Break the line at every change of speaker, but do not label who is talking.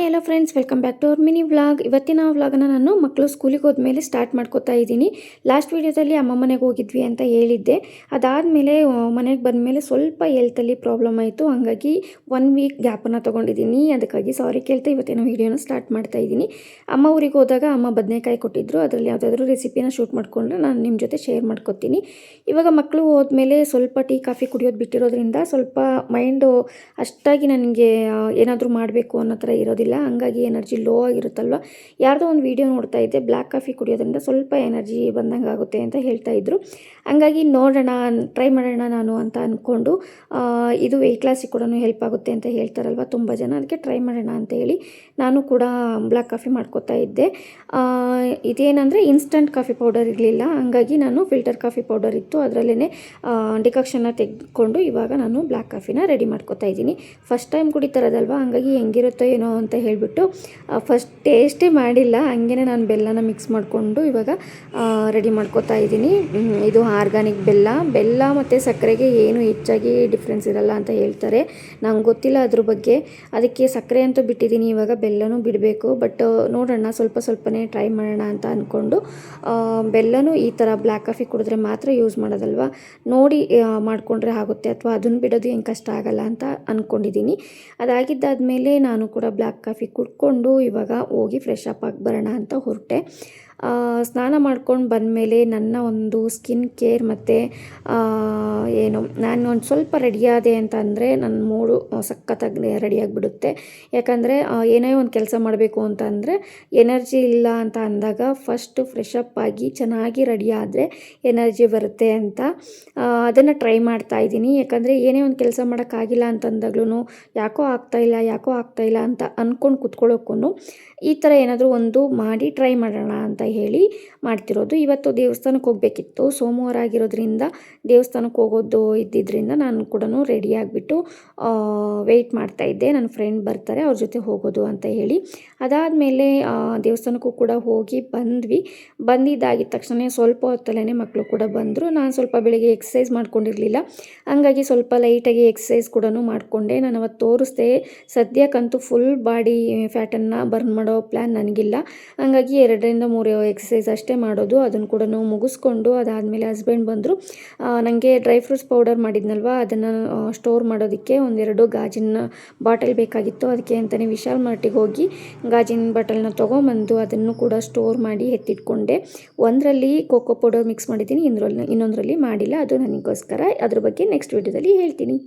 Hello friends, welcome back to our mini vlog. ಇವತ್ತಿನ ವ್ಲಾಗನ್ನು ನಾನು ಮಕ್ಕಳು ಸ್ಕೂಲಿಗೆ ಹೋದ್ಮೇಲೆ ಸ್ಟಾರ್ಟ್ ಮಾಡ್ಕೋತಾ ಇದ್ದೀನಿ. ಲಾಸ್ಟ್ ವೀಡಿಯೋದಲ್ಲಿ ಅಮ್ಮ ಮನೆಗೆ ಹೋಗಿದ್ವಿ ಅಂತ ಹೇಳಿದ್ದೆ. ಅದಾದಮೇಲೆ ಮನೆಗೆ ಬಂದಮೇಲೆ ಸ್ವಲ್ಪ ಹೆಲ್ತಲ್ಲಿ ಪ್ರಾಬ್ಲಮ್ ಆಯಿತು. ಹಾಗಾಗಿ 1 ವೀಕ್ ಗ್ಯಾಪನ್ನು ತೊಗೊಂಡಿದ್ದೀನಿ. ಅದಕ್ಕಾಗಿ ಸಾರಿ ಕೇಳ್ತಾ ಇವತ್ತಿನ ವೀಡಿಯೋನ ಸ್ಟಾರ್ಟ್ ಮಾಡ್ತಾ ಇದ್ದೀನಿ. ಅಮ್ಮ ಊರಿಗೆ ಹೋದಾಗ ಅಮ್ಮ ಬದನೆಕಾಯಿ ಕೊಟ್ಟಿದ್ದರು. ಅದರಲ್ಲಿ ಯಾವುದಾದ್ರೂ ರೆಸಿಪಿನ ಶೂಟ್ ಮಾಡಿಕೊಂಡ್ರೆ ನಾನು ನಿಮ್ಮ ಜೊತೆ ಶೇರ್ ಮಾಡ್ಕೊತೀನಿ. ಇವಾಗ ಮಕ್ಕಳು ಹೋದ್ಮೇಲೆ ಸ್ವಲ್ಪ ಟೀ ಕಾಫಿ ಕುಡಿಯೋದು ಬಿಟ್ಟಿರೋದ್ರಿಂದ ಸ್ವಲ್ಪ ಮೈಂಡು ಅಷ್ಟಾಗಿ ನನಗೆ ಏನಾದರೂ ಮಾಡಬೇಕು ಅನ್ನೋ ಥರ ಇರೋದಿಲ್ಲ. ಹಂಗಾಗಿ ಎನರ್ಜಿ ಲೋ ಆಗಿರುತ್ತಲ್ವ. ಯಾರ್ದೋ ಒಂದು ವೀಡಿಯೋ ನೋಡ್ತಾ ಇದ್ದೆ, ಬ್ಲ್ಯಾಕ್ ಕಾಫಿ ಕುಡಿಯೋದ್ರಿಂದ ಸ್ವಲ್ಪ ಎನರ್ಜಿ ಬಂದಂಗೆ ಆಗುತ್ತೆ ಅಂತ ಹೇಳ್ತಾ ಇದ್ರು. ಹಂಗಾಗಿ ನೋಡೋಣ, ಟ್ರೈ ಮಾಡೋಣ ನಾನು ಅಂತ ಅಂದ್ಕೊಂಡು, ಇದು ವೆಯ್ಟ್ ಲಾಸಿಗೆ ಕೂಡ ಹೆಲ್ಪ್ ಆಗುತ್ತೆ ಅಂತ ಹೇಳ್ತಾರಲ್ವ ತುಂಬ ಜನ, ಅದಕ್ಕೆ ಟ್ರೈ ಮಾಡೋಣ ಅಂತ ಹೇಳಿ ನಾನು ಕೂಡ ಬ್ಲ್ಯಾಕ್ ಕಾಫಿ ಮಾಡ್ಕೋತಾ ಇದ್ದೆ. ಇದೇನಂದರೆ ಇನ್ಸ್ಟಂಟ್ ಕಾಫಿ ಪೌಡರ್ ಇರಲಿಲ್ಲ, ಹಂಗಾಗಿ ನಾನು ಫಿಲ್ಟರ್ ಕಾಫಿ ಪೌಡರ್ ಇತ್ತು, ಅದರಲ್ಲೇ ಡಿಕಾಕ್ಷನ್ನ ತೆಗೆದುಕೊಂಡು ಇವಾಗ ನಾನು ಬ್ಲ್ಯಾಕ್ ಕಾಫಿನ ರೆಡಿ ಮಾಡ್ಕೋತಾ ಇದ್ದೀನಿ. ಫಸ್ಟ್ ಟೈಮ್ ಕುಡಿತಾರದಲ್ವ, ಹಂಗಾಗಿ ಹೆಂಗಿರುತ್ತೋ ಏನೋ ಅಂತ ಹೇಳಿಬಿಟ್ಟು ಫಸ್ಟ್ ಟೇಸ್ಟೇ ಮಾಡಿಲ್ಲ, ಹಂಗೇ ನಾನು ಬೆಲ್ಲನ ಮಿಕ್ಸ್ ಮಾಡಿಕೊಂಡು ಇವಾಗ ರೆಡಿ ಮಾಡ್ಕೋತಾ ಇದ್ದೀನಿ. ಇದು ಆರ್ಗಾನಿಕ್ ಬೆಲ್ಲ ಮತ್ತು ಸಕ್ಕರೆಗೆ ಏನು ಹೆಚ್ಚಾಗಿ ಡಿಫ್ರೆನ್ಸ್ ಇರಲ್ಲ ಅಂತ ಹೇಳ್ತಾರೆ. ನಂಗೆ ಗೊತ್ತಿಲ್ಲ ಅದ್ರ ಬಗ್ಗೆ, ಅದಕ್ಕೆ ಸಕ್ಕರೆ ಅಂತೂ ಬಿಟ್ಟಿದ್ದೀನಿ, ಇವಾಗ ಬೆಲ್ಲನೂ ಬಿಡಬೇಕು. ಬಟ್ ನೋಡೋಣ, ಸ್ವಲ್ಪನೇ ಟ್ರೈ ಮಾಡೋಣ ಅಂತ ಅಂದ್ಕೊಂಡು ಬೆಲ್ಲನೂ ಈ ಥರ ಬ್ಲ್ಯಾಕ್ ಕಾಫಿ ಕುಡಿದ್ರೆ ಮಾತ್ರ ಯೂಸ್ ಮಾಡೋದಲ್ವ, ನೋಡಿ ಮಾಡಿಕೊಂಡ್ರೆ ಆಗುತ್ತೆ, ಅಥವಾ ಅದನ್ನು ಬಿಡೋದು ಏನು ಕಷ್ಟ ಆಗಲ್ಲ ಅಂತ ಅಂದ್ಕೊಂಡಿದ್ದೀನಿ. ಅದಾಗಿದ್ದಾದಮೇಲೆ ನಾನು ಕೂಡ ಬ್ಲ್ಯಾಕ್ ಕಾಫಿ ಕುಡ್ಕೊಂಡು ಇವಾಗ ಹೋಗಿ ಫ್ರೆಶ್ ಅಪ್ ಆಗಿ ಬರೋಣ ಅಂತ ಹೊರಟೆ. ಸ್ನಾನ ಮಾಡ್ಕೊಂಡು ಬಂದಮೇಲೆ ನನ್ನ ಒಂದು ಸ್ಕಿನ್ ಕೇರ್ ಮತ್ತು ನಾನು ಒಂದು ಸ್ವಲ್ಪ ರೆಡಿಯಾದೆ ಅಂತ ಅಂದರೆ ನನ್ನ ಮೂಡು ಸಖತ್ತಾಗಿ ರೆಡಿಯಾಗಿಬಿಡುತ್ತೆ. ಯಾಕಂದರೆ ಏನೇ ಒಂದು ಕೆಲಸ ಮಾಡಬೇಕು ಅಂತ ಅಂದರೆ ಎನರ್ಜಿ ಇಲ್ಲ ಅಂತ ಅಂದಾಗ ಫಸ್ಟು ಫ್ರೆಶ್ ಅಪ್ ಆಗಿ ಚೆನ್ನಾಗಿ ರೆಡಿ ಆದರೆ ಎನರ್ಜಿ ಬರುತ್ತೆ ಅಂತ ಅದನ್ನು ಟ್ರೈ ಮಾಡ್ತಾಯಿದ್ದೀನಿ. ಯಾಕಂದರೆ ಏನೇ ಒಂದು ಕೆಲಸ ಮಾಡೋಕ್ಕಾಗಿಲ್ಲ ಅಂತಂದಾಗ್ಲೂ ಯಾಕೋ ಆಗ್ತಾಯಿಲ್ಲ ಅಂತ ಅಂದ್ಕೊಂಡು ಕೂತ್ಕೊಳ್ಳೋಕ್ಕೂ ಈ ಥರ ಏನಾದರೂ ಒಂದು ಮಾಡಿ ಟ್ರೈ ಮಾಡೋಣ ಅಂತ ಹೇಳಿ ಮಾಡ್ತಿರೋದು. ಇವತ್ತು ದೇವಸ್ಥಾನಕ್ಕೆ ಹೋಗಬೇಕಿತ್ತು, ಸೋಮವಾರ ಆಗಿರೋದ್ರಿಂದ ದೇವಸ್ಥಾನಕ್ಕೆ ಹೋಗೋದು ಇದ್ದಿದ್ದರಿಂದ ನಾನು ಕೂಡ ರೆಡಿ ಆಗಿಬಿಟ್ಟು ವೆಯ್ಟ್ ಮಾಡ್ತಾಯಿದ್ದೆ. ನನ್ನ ಫ್ರೆಂಡ್ ಬರ್ತಾರೆ, ಅವ್ರ ಜೊತೆ ಹೋಗೋದು ಅಂತ ಹೇಳಿ. ಅದಾದಮೇಲೆ ದೇವಸ್ಥಾನಕ್ಕೂ ಕೂಡ ಹೋಗಿ ಬಂದಿದ್ದಾಗಿದ್ದ ತಕ್ಷಣ ಸ್ವಲ್ಪ ಹೊತ್ತಲ್ಲೇ ಮಕ್ಕಳು ಕೂಡ ಬಂದರು. ನಾನು ಸ್ವಲ್ಪ ಬೆಳಿಗ್ಗೆ ಎಕ್ಸಸೈಸ್ ಮಾಡ್ಕೊಂಡಿರಲಿಲ್ಲ, ಹಂಗಾಗಿ ಸ್ವಲ್ಪ ಲೈಟಾಗಿ ಎಕ್ಸಸೈಸ್ ಕೂಡ ಮಾಡಿಕೊಂಡೆ. ನಾನು ಅವತ್ತು ತೋರಿಸ್ದೆ, ಸದ್ಯಕ್ಕಂತೂ ಫುಲ್ ಬಾಡಿ ಫ್ಯಾಟನ್ನು ಬರ್ನ್ ಮಾಡೋ ಪ್ಲ್ಯಾನ್ ನನಗಿಲ್ಲ, ಹಂಗಾಗಿ 2-3 ಎಕ್ಸಸೈಸ್ ಅಷ್ಟೇ ಮಾಡೋದು. ಅದನ್ನು ಕೂಡ ಮುಗಿಸ್ಕೊಂಡು ಅದಾದಮೇಲೆ ಹಸ್ಬೆಂಡ್ ಬಂದರು. ನನಗೆ ಡ್ರೈ ಫ್ರೂಟ್ಸ್ ಪೌಡರ್ ಮಾಡಿದ್ನಲ್ವ, ಅದನ್ನು ಸ್ಟೋರ್ ಮಾಡೋದಕ್ಕೆ 1-2 ಗಾಜಿನ ಬಾಟಲ್ ಬೇಕಾಗಿತ್ತು. ಅದಕ್ಕೆ ಅಂತಲೇ ವಿಶಾಲ್ ಮಾರ್ಟಿಗೆ ಹೋಗಿ ಗಾಜಿನ ಬಾಟಲ್ನ ತೊಗೊಂಬಂದು ಅದನ್ನು ಕೂಡ ಸ್ಟೋರ್ ಮಾಡಿ ಎತ್ತಿಟ್ಕೊಂಡೆ. ಒಂದರಲ್ಲಿ ಕೋಕೋ ಪೌಡರ್ ಮಿಕ್ಸ್ ಮಾಡಿದ್ದೀನಿ, ಇನ್ನೊಂದರಲ್ಲಿ ಮಾಡಿಲ್ಲ, ಅದು ನನಗೋಸ್ಕರ. ಅದ್ರ ಬಗ್ಗೆ ನೆಕ್ಸ್ಟ್ ವಿಡಿಯೋದಲ್ಲಿ ಹೇಳ್ತೀನಿ.